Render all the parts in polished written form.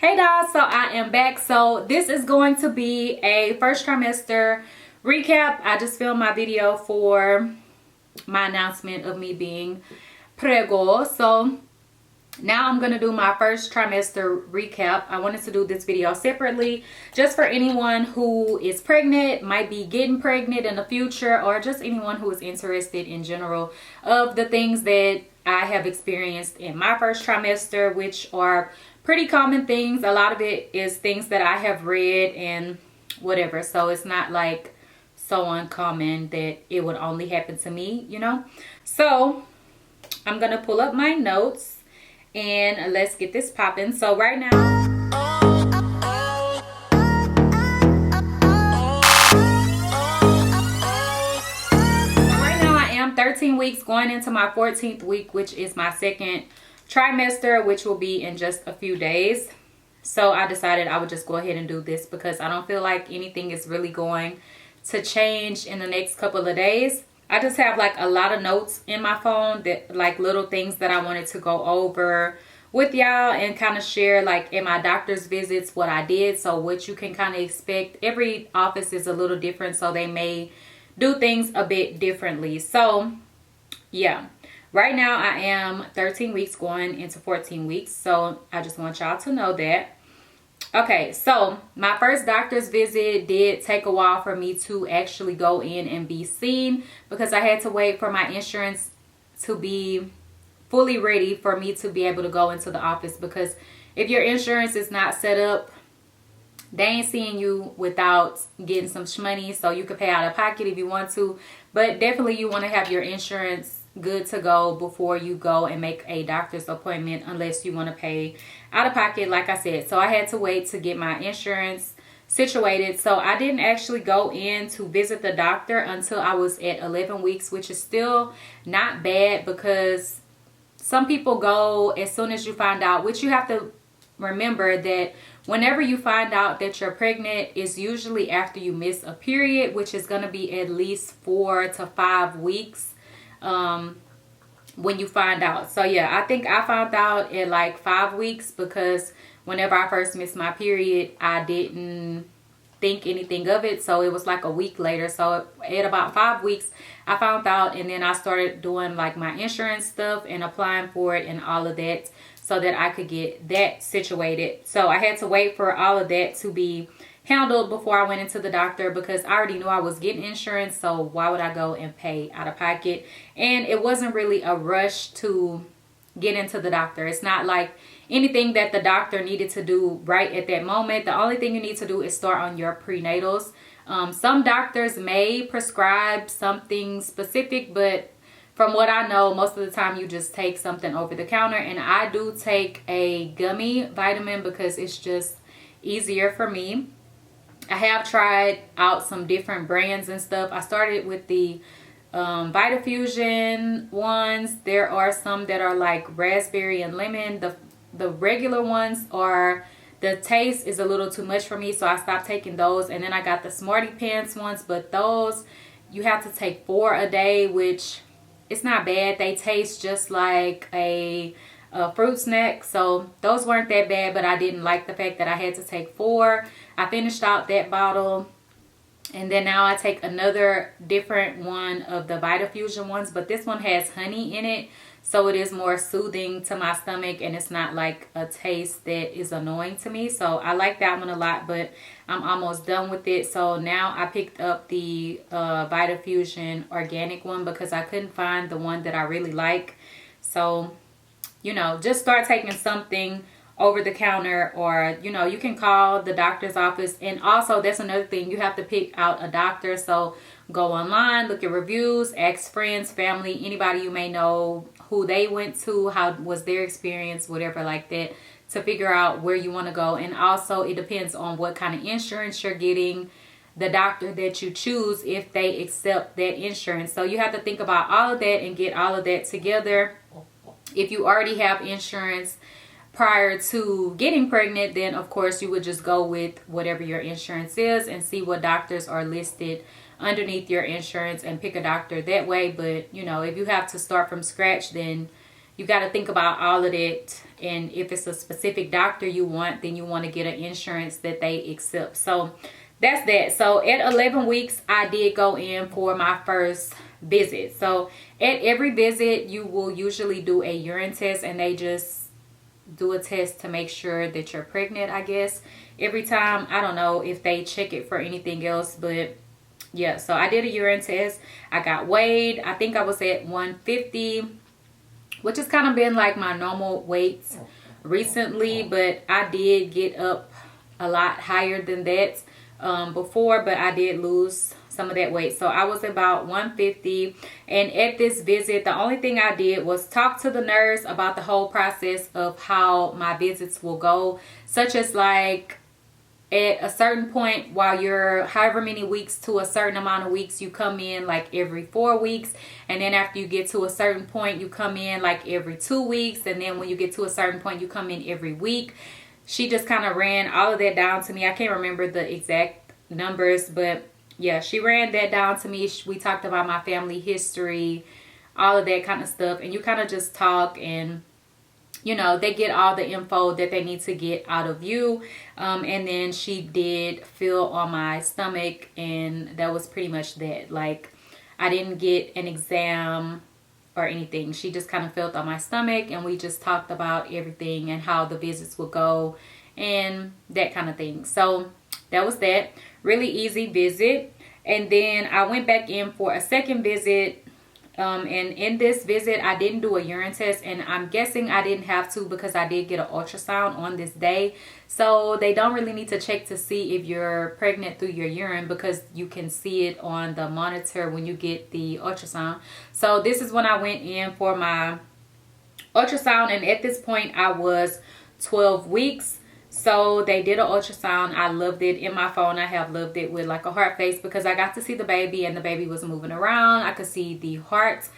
Hey guys, so I am back. So this is going to be a first trimester recap. I just filmed my video for my announcement of me being prego. So now I'm going to do my first trimester recap. I wanted to do this video separately just for anyone who is pregnant, might be getting pregnant in the future, or just anyone who is interested in general of the things that I have experienced in my first trimester, which are pretty common things. A lot of it is things that I have read and whatever, so it's not like so uncommon that it would only happen to me, you know. So I'm gonna pull up my notes and let's get this popping. So right now I am 13 weeks going into my 14th week, which is my second trimester, which will be in just a few days. So I decided I would just go ahead and do this because I don't feel like anything is really going to change in the next couple of days. I just have like a lot of notes in my phone, that like little things that I wanted to go over with y'all and kind of share, like in my doctor's visits, what I did. So what you can kind of expect. Every office is a little different, so they may do things a bit differently. So yeah. Right now I am 13 weeks going into 14 weeks. So I just want y'all to know that. Okay, so my first doctor's visit did take a while for me to actually go in and be seen because I had to wait for my insurance to be fully ready for me to be able to go into the office, because if your insurance is not set up, they ain't seeing you without getting some shmoney. So you could pay out of pocket if you want to, but definitely you want to have your insurance good to go before you go and make a doctor's appointment, unless you want to pay out of pocket, like I said. So I had to wait to get my insurance situated. So I didn't actually go in to visit the doctor until I was at 11 weeks, which is still not bad because some people go as soon as you find out, which you have to remember that whenever you find out that you're pregnant is usually after you miss a period, which is going to be at least 4 to 5 weeks when you find out. So yeah, I think I found out at like 5 weeks because whenever I first missed my period, I didn't think anything of it. So it was like a week later. So at about 5 weeks, I found out, and then I started doing like my insurance stuff and applying for it and all of that so that I could get that situated. So I had to wait for all of that to be handled before I went into the doctor because I already knew I was getting insurance, so why would I go and pay out of pocket? And it wasn't really a rush to get into the doctor. It's not like anything that the doctor needed to do right at that moment. The only thing you need to do is start on your prenatals. Some doctors may prescribe something specific, but from what I know, most of the time you just take something over the counter. And I do take a gummy vitamin because it's just easier for me. I have tried out some different brands and stuff. I started with the Vitafusion ones. There are some that are like raspberry and lemon. The regular ones are, the taste is a little too much for me, so I stopped taking those. And then I got the Smarty Pants ones, but those you have to take 4 a day, which it's not bad. They taste just like a fruit snack, so those weren't that bad, but I didn't like the fact that I had to take 4. I finished out that bottle, and then now I take another different one of the Vitafusion ones, but this one has honey in it, so it is more soothing to my stomach, and it's not like a taste that is annoying to me. So I like that one a lot, but I'm almost done with it. So now I picked up the Vitafusion organic one because I couldn't find the one that I really like. So you know, just start taking something over the counter, or you know, you can call the doctor's office. And also that's another thing, you have to pick out a doctor. So go online, look at reviews, ask friends, family, anybody you may know who they went to, how was their experience, whatever like that, to figure out where you want to go. And also it depends on what kind of insurance you're getting, the doctor that you choose, if they accept that insurance. So you have to think about all of that and get all of that together. If you already have insurance prior to getting pregnant, then of course you would just go with whatever your insurance is and see what doctors are listed underneath your insurance and pick a doctor that way. But you know, if you have to start from scratch, then you got to think about all of that. And if it's a specific doctor you want, then you want to get an insurance that they accept. So that's that. So at 11 weeks, I did go in for my first visit. So at every visit, you will usually do a urine test, and they just do a test to make sure that you're pregnant, I guess. Every time, I don't know if they check it for anything else, but yeah. So I did a urine test. I got weighed. I think I was at 150, which has kind of been like my normal weights recently, but I did get up a lot higher than that before, but I did lose some of that weight. So I was about 150, and at this visit, the only thing I did was talk to the nurse about the whole process of how my visits will go, such as like at a certain point, while you're however many weeks to a certain amount of weeks, you come in like every 4 weeks, and then after you get to a certain point, you come in like every 2 weeks, and then when you get to a certain point, you come in every week. She just kind of ran all of that down to me. I can't remember the exact numbers, but yeah, she ran that down to me. We talked about my family history, all of that kind of stuff, and you kind of just talk, and you know, they get all the info that they need to get out of you. And then she did feel on my stomach, and that was pretty much that. Like, I didn't get an exam or anything. She just kind of felt on my stomach, and we just talked about everything and how the visits would go and that kind of thing. So that was that. Really easy visit. And then I went back in for a second visit. And in this visit, I didn't do a urine test, and I'm guessing I didn't have to because I did get an ultrasound on this day. So they don't really need to check to see if you're pregnant through your urine, because you can see it on the monitor when you get the ultrasound. So this is when I went in for my ultrasound, and at this point I was 12 weeks. So they did an ultrasound. I loved it. In my phone, I have loved it with like a heart face, because I got to see the baby, and the baby was moving around. I could see the heart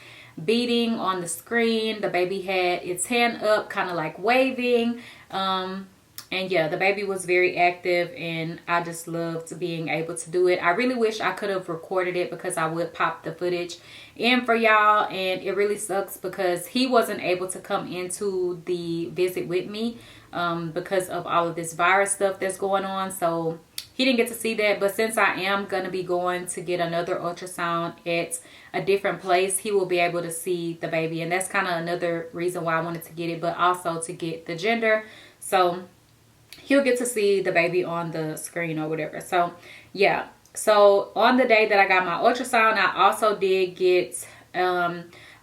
beating on the screen. The baby had its hand up, kind of like waving. And yeah, the baby was very active, and I just loved being able to do it. I really wish I could have recorded it, because I would pop the footage in for y'all, and it really sucks because he wasn't able to come into the visit with me because of all of this virus stuff that's going on. So he didn't get to see that. But since I am going to be going to get another ultrasound at a different place, he will be able to see the baby, and that's kind of another reason why I wanted to get it, but also to get the gender. So he'll get to see the baby on the screen or whatever. So yeah, so on the day that I got my ultrasound, I also did get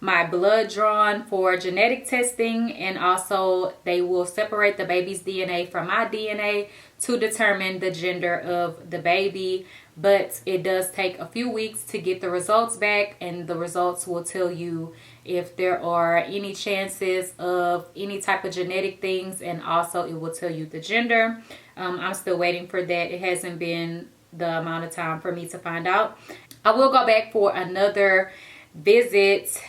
my blood drawn for genetic testing, and also they will separate the baby's DNA from my DNA to determine the gender of the baby. But it does take a few weeks to get the results back, and the results will tell you if there are any chances of any type of genetic things, and also it will tell you the gender. I'm still waiting for that. It hasn't been the amount of time for me to find out. I will go back for another visit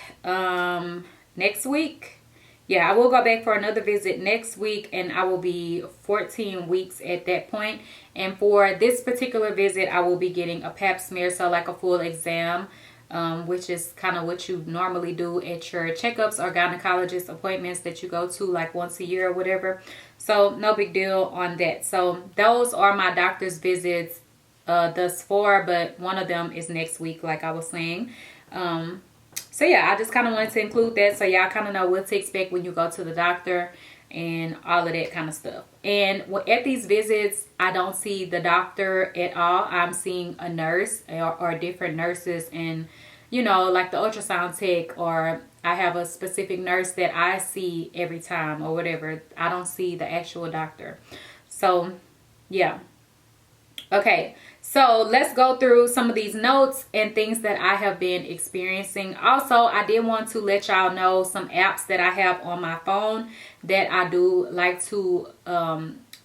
next week. Yeah, I will go back for another visit next week, and I will be 14 weeks at that point. And for this particular visit, I will be getting a Pap Smear, so like a full exam, which is kind of what you normally do at your checkups or gynecologist appointments that you go to like once a year or whatever. So no big deal on that. So those are my doctor's visits thus far, but one of them is next week, like I was saying. So yeah, I just kind of wanted to include that so y'all kind of know what to expect when you go to the doctor and all of that kind of stuff. And at these visits, I don't see the doctor at all. I'm seeing a nurse or different nurses, and you know, like the ultrasound tech, or I have a specific nurse that I see every time or whatever. I don't see the actual doctor. So yeah. Okay, so let's go through some of these notes and things that I have been experiencing. Also, I did want to let y'all know some apps that I have on my phone that I do like to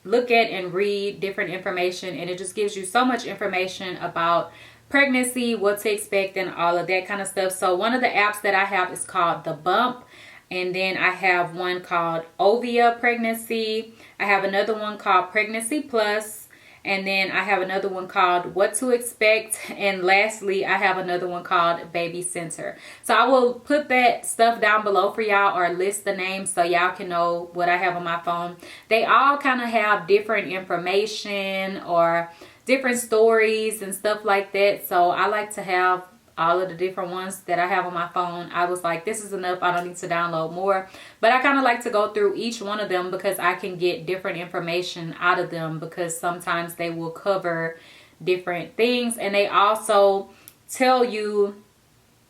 look at and read different information, and it just gives you so much information about pregnancy, what to expect, and all of that kind of stuff. So one of the apps that I have is called The Bump, and then I have one called Ovia Pregnancy. I have another one called Pregnancy Plus. And then I have another one called What to Expect. And lastly, I have another one called Baby Center. So I will put that stuff down below for y'all, or list the names so y'all can know what I have on my phone. They all kind of have different information or different stories and stuff like that. So I like to have all of the different ones that I have on my phone. I was like, this is enough. I don't need to download more. But I kind of like to go through each one of them because I can get different information out of them, because sometimes they will cover different things. And they also tell you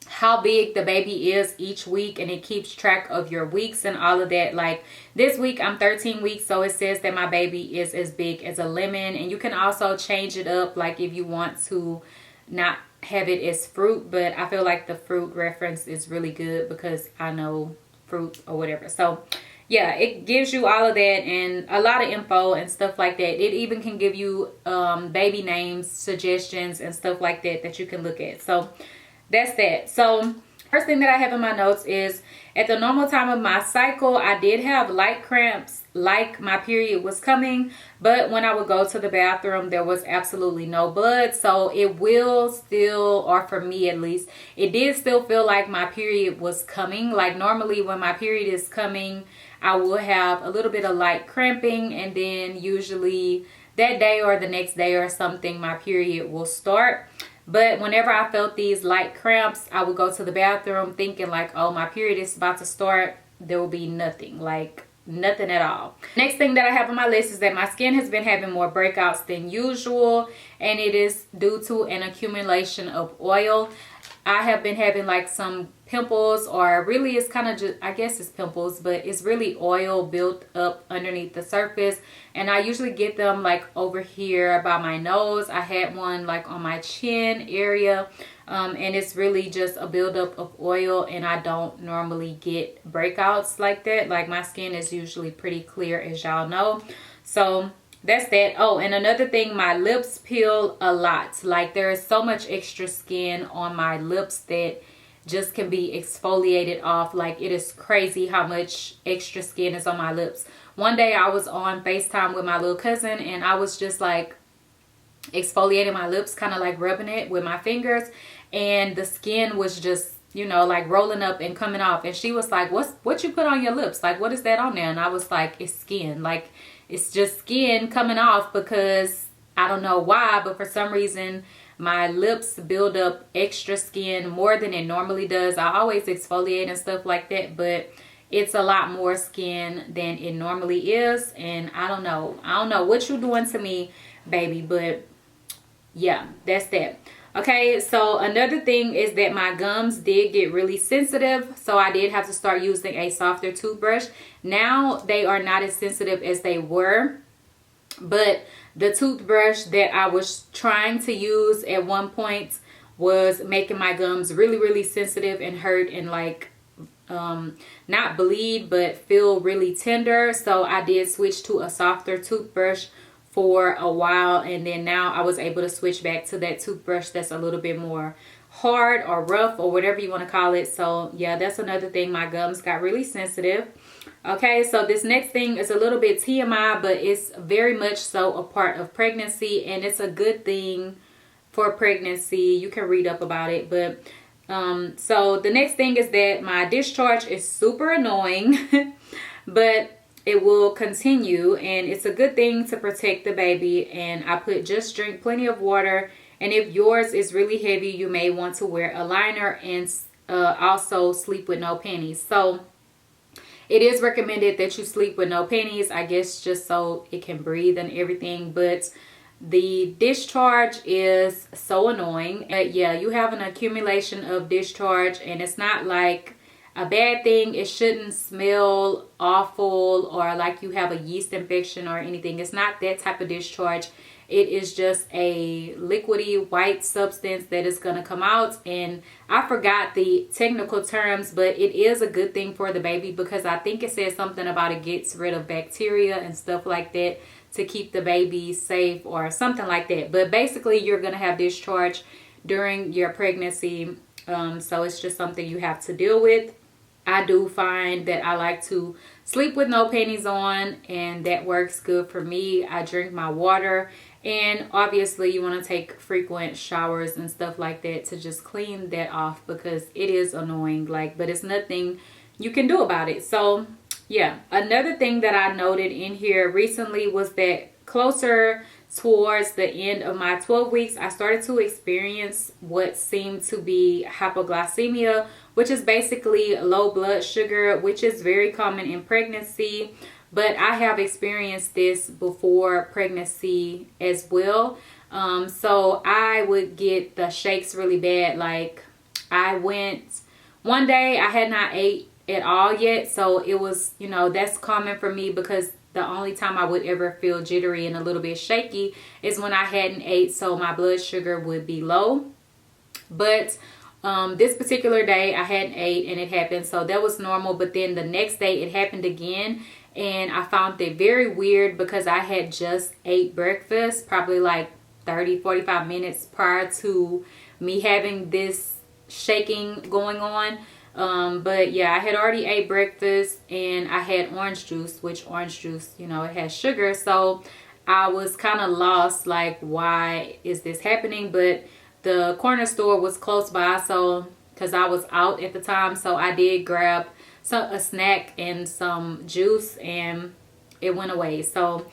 how big the baby is each week, and it keeps track of your weeks and all of that. Like this week I'm 13 weeks, so it says that my baby is as big as a lemon. And you can also change it up, like if you want to not have it as fruit, but I feel like the fruit reference is really good because I know fruit or whatever. So yeah, it gives you all of that and a lot of info and stuff like that. It even can give you baby names, suggestions and stuff like that that you can look at. So that's that. So first thing that I have in my notes is, at the normal time of my cycle, I did have light cramps, like my period was coming, but when I would go to the bathroom, there was absolutely no blood. So it will still, or for me at least, it did still feel like my period was coming. Like normally when my period is coming, I will have a little bit of light cramping, and then usually that day or the next day or something, my period will start. But whenever I felt these light cramps, I would go to the bathroom thinking like, oh, my period is about to start. There will be nothing, like nothing at all. Next thing that I have on my list is that my skin has been having more breakouts than usual, and it is due to an accumulation of oil. I have been having like some pimples, or really it's kind of just, I guess it's pimples, but it's really oil built up underneath the surface. And I usually get them like over here by my nose. I had one like on my chin area, and it's really just a buildup of oil, and I don't normally get breakouts like that. Like my skin is usually pretty clear, as y'all know. So that's that. Oh, and another thing, my lips peel a lot. Like there is so much extra skin on my lips that just can be exfoliated off. Like it is crazy how much extra skin is on my lips. One day I was on FaceTime with my little cousin, and I was just like exfoliating my lips, kind of like rubbing it with my fingers, and the skin was just, you know, like rolling up and coming off. And she was like, what you put on your lips? Like, what is that on there? And I was like, it's skin. Like, it's just skin coming off, because I don't know why, but for some reason my lips build up extra skin more than it normally does. I always exfoliate and stuff like that, but it's a lot more skin than it normally is. And I don't know what you're doing to me, baby, but yeah, that's that. Okay, so another thing is that my gums did get really sensitive, so I did have to start using a softer toothbrush. Now they are not as sensitive as they were, but the toothbrush that I was trying to use at one point was making my gums really, really sensitive and hurt and like not bleed but feel really tender. So I did switch to a softer toothbrush for a while, and then now I was able to switch back to that toothbrush that's a little bit more hard or rough or whatever you want to call it. So yeah, that's another thing. My gums got really sensitive. Okay, so this next thing is a little bit TMI, but it's very much so a part of pregnancy, and it's a good thing for pregnancy. You can read up about it. But so the next thing is that my discharge is super annoying but it will continue, and it's a good thing to protect the baby. And I put just drink plenty of water, and if yours is really heavy, you may want to wear a liner, and also sleep with no panties. So it is recommended that you sleep with no panties, I guess, just so it can breathe and everything. But the discharge is so annoying. Yeah, you have an accumulation of discharge, and it's not like a bad thing. It shouldn't smell awful or like you have a yeast infection or anything. It's not that type of discharge. It is just a liquidy white substance that is going to come out. And I forgot the technical terms, but it is a good thing for the baby, because I think it says something about it gets rid of bacteria and stuff like that to keep the baby safe or something like that. But basically you're going to have discharge during your pregnancy. So it's just something you have to deal with. I do find that I like to sleep with no panties on, and that works good for me. I drink my water, and obviously you want to take frequent showers and stuff like that to just clean that off, because it is annoying, like, but it's nothing you can do about it. So yeah, another thing that I noted in here recently was that closer towards the end of my 12 weeks, I started to experience what seemed to be hypoglycemia, which is basically low blood sugar, which is very common in pregnancy. But I have experienced this before pregnancy as well. So I would get the shakes really bad. Like, I went one day, I had not ate at all yet. So it was, you know, that's common for me, because the only time I would ever feel jittery and a little bit shaky is when I hadn't ate, so my blood sugar would be low. But this particular day I hadn't ate and it happened, so that was normal. But then the next day it happened again, and I found it very weird because I had just ate breakfast probably like 30-45 minutes prior to me having this shaking going on. But yeah, I had already ate breakfast and I had orange juice, which orange juice, you know, it has sugar. So I was kind of lost, like, why is this happening? But the corner store was close by, so because I was out at the time, so I did grab a snack and some juice, and it went away. So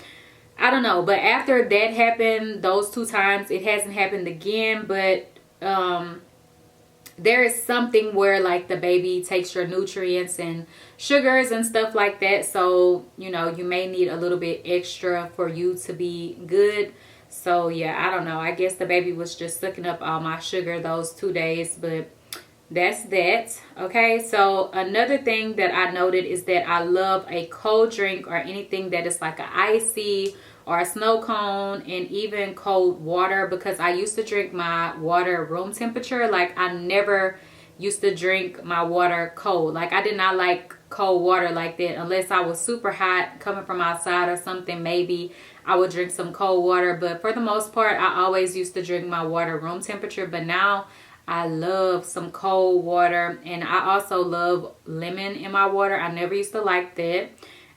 I don't know, but after that happened, those 2 times, it hasn't happened again. But there is something where, like, the baby takes your nutrients and sugars and stuff like that, so you know, you may need a little bit extra for you to be good. So yeah, I don't know, I guess the baby was just sucking up all my sugar those 2 days. But that's that. Okay, so another thing that I noted is that I love a cold drink, or anything that is like an icy or a snow cone, and even cold water, because I used to drink my water room temperature. Like, I never used to drink my water cold. Like, I did not like cold water like that unless I was super hot coming from outside or something. Maybe I would drink some cold water, but for the most part I always used to drink my water room temperature. But now I love some cold water, and I also love lemon in my water. I never used to like that.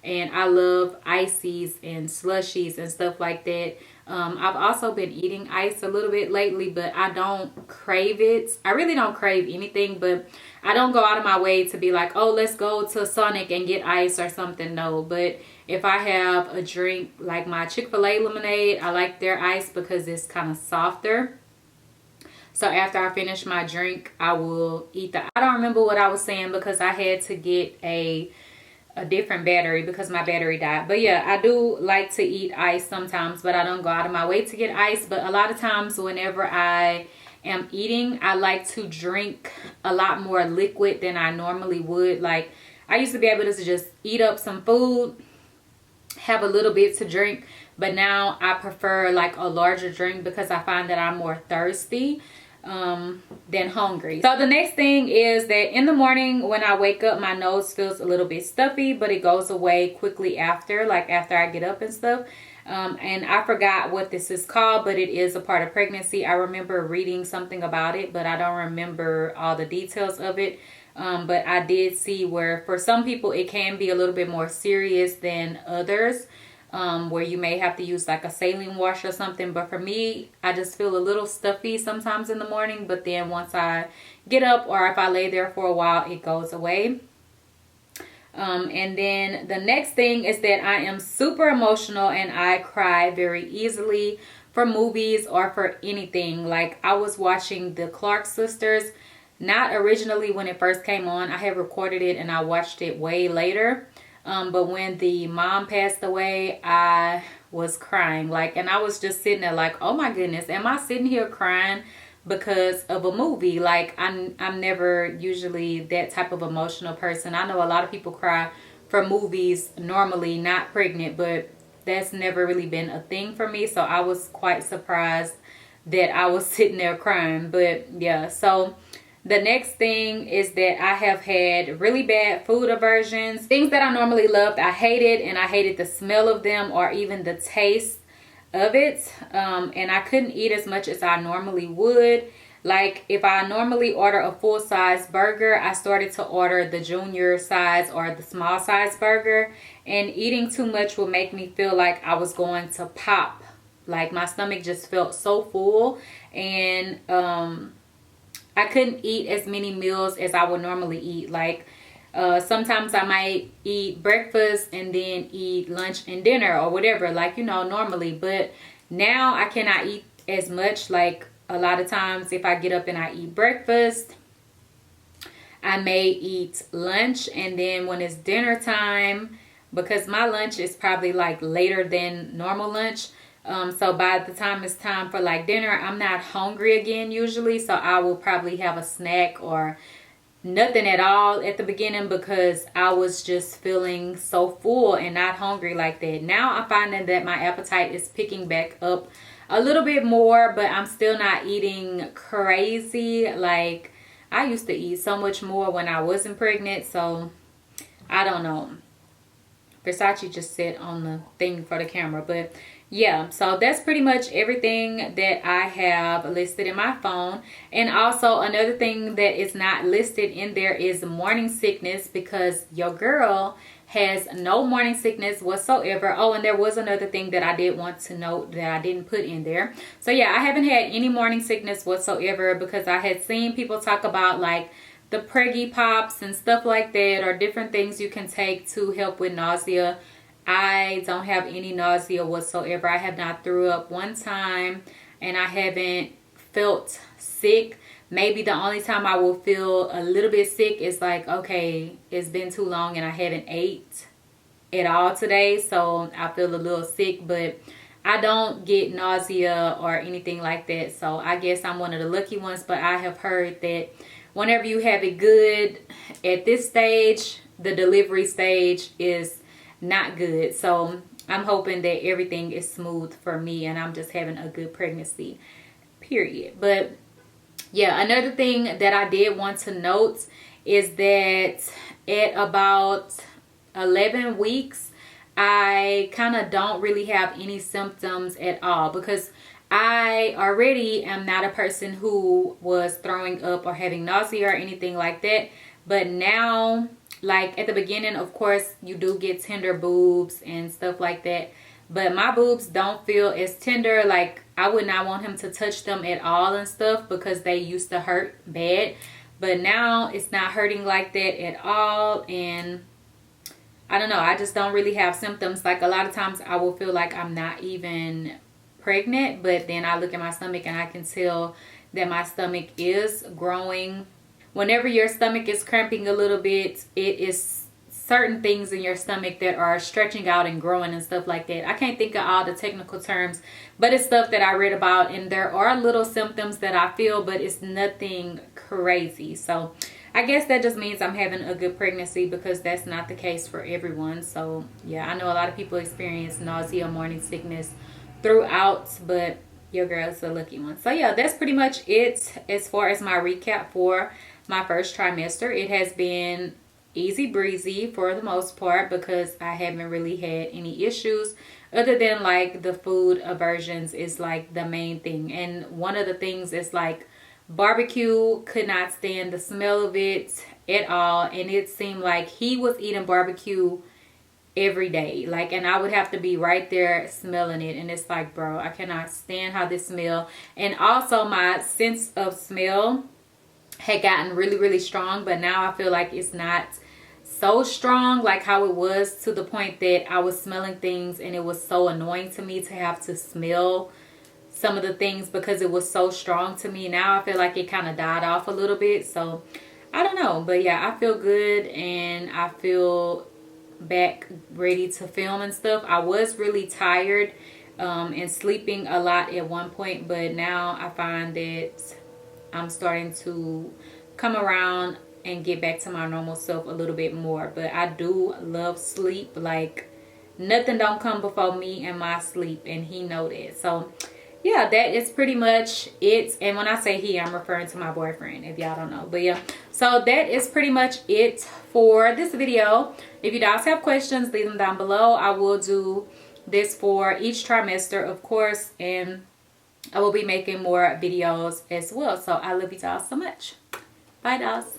And I love ices and slushies and stuff like that. I've also been eating ice a little bit lately, but I don't crave it. I really don't crave anything, but I don't go out of my way to be like, oh, let's go to Sonic and get ice or something. No, but if I have a drink like my Chick-fil-A lemonade, I like their ice because it's kind of softer. So after I finish my drink, I will eat the... I don't remember what I was saying because I had to get a different battery because my battery died. But yeah, I do like to eat ice sometimes, but I don't go out of my way to get ice. But a lot of times whenever I am eating, I like to drink a lot more liquid than I normally would. Like, I used to be able to just eat up some food, have a little bit to drink, but now I prefer like a larger drink because I find that I'm more thirsty than hungry. So the next thing is that in the morning when I wake up, my nose feels a little bit stuffy, but it goes away quickly after, like after I get up and stuff. And I forgot what this is called, but it is a part of pregnancy. I remember reading something about it, but I don't remember all the details of it. But I did see where for some people it can be a little bit more serious than others, where you may have to use like a saline wash or something. But for me, I just feel a little stuffy sometimes in the morning, but then once I get up or if I lay there for a while, it goes away. And then the next thing is that I am super emotional and I cry very easily for movies or for anything. Like, I was watching the Clark sisters, not originally when it first came on. I had recorded it and I watched it way later. But when the mom passed away, I was crying. Like, and I was just sitting there like, oh my goodness, am I sitting here crying because of a movie? Like, I'm never usually that type of emotional person. I know a lot of people cry for movies normally, not pregnant, but that's never really been a thing for me. So I was quite surprised that I was sitting there crying. But yeah, so the next thing is that I have had really bad food aversions. Things that I normally loved, I hated, and I hated the smell of them or even the taste of it. And I couldn't eat as much as I normally would. Like if I normally order a full size burger, I started to order the junior size or the small size burger, and eating too much would make me feel like I was going to pop. Like my stomach just felt so full, and I couldn't eat as many meals as I would normally eat. Like sometimes I might eat breakfast and then eat lunch and dinner or whatever, like, you know, normally. But now I cannot eat as much. Like a lot of times if I get up and I eat breakfast, I may eat lunch, and then when it's dinner time, because my lunch is probably like later than normal lunch, so by the time it's time for like dinner, I'm not hungry again usually. So I will probably have a snack or nothing at all at the beginning, because I was just feeling so full and not hungry like that. Now I'm finding that my appetite is picking back up a little bit more, but I'm still not eating crazy. Like I used to eat so much more when I wasn't pregnant, so I don't know. Versace just sit on the thing for the camera, but yeah, so that's pretty much everything that I have listed in my phone. And also another thing that is not listed in there is morning sickness, because your girl has no morning sickness whatsoever. Oh, and there was another thing that I did want to note that I didn't put in there. So yeah, I haven't had any morning sickness whatsoever, because I had seen people talk about like the Preggy Pops and stuff like that, or different things you can take to help with nausea. I don't have any nausea whatsoever. I have not threw up one time, and I haven't felt sick. Maybe the only time I will feel a little bit sick is like, okay, it's been too long and I haven't ate at all today, so I feel a little sick, but I don't get nausea or anything like that. So I guess I'm one of the lucky ones. But I have heard that whenever you have it good at this stage, the delivery stage is not good. So I'm hoping that everything is smooth for me and I'm just having a good pregnancy, period. But yeah, another thing that I did want to note is that at about 11 weeks, I kind of don't really have any symptoms at all, because I already am not a person who was throwing up or having nausea or anything like that. But now, like at the beginning, of course, you do get tender boobs and stuff like that. But my boobs don't feel as tender. Like I would not want him to touch them at all and stuff, because they used to hurt bad. But now it's not hurting like that at all. And I don't know, I just don't really have symptoms. Like a lot of times I will feel like I'm not even pregnant, but then I look at my stomach and I can tell that my stomach is growing. Whenever your stomach is cramping a little bit, it is certain things in your stomach that are stretching out and growing and stuff like that. I can't think of all the technical terms, but it's stuff that I read about, and there are little symptoms that I feel, but it's nothing crazy. So I guess that just means I'm having a good pregnancy, because that's not the case for everyone. So yeah, I know a lot of people experience nausea, morning sickness throughout, but your girl is a lucky one. So yeah, that's pretty much it as far as my recap for my first trimester. It has been easy breezy for the most part, because I haven't really had any issues other than like the food aversions is like the main thing. And one of the things is like barbecue. Could not stand the smell of it at all, and it seemed like he was eating barbecue every day, like, and I would have to be right there smelling it, and it's like, bro, I cannot stand how this smell. And also my sense of smell had gotten really strong, but now I feel like it's not so strong like how it was, to the point that I was smelling things and it was so annoying to me to have to smell some of the things because it was so strong to me. Now I feel like it kind of died off a little bit, so I don't know. But yeah, I feel good and I feel back ready to film and stuff. I was really tired and sleeping a lot at one point, but now I find that I'm starting to come around and get back to my normal self a little bit more. But I do love sleep. Like nothing don't come before me and my sleep, and he know that. So yeah, that is pretty much it. And when I say he, I'm referring to my boyfriend, if y'all don't know. But yeah, so that is pretty much it for this video. If you guys have questions, leave them down below. I will do this for each trimester, of course, and I will be making more videos as well. So I love you all so much. Bye, dolls.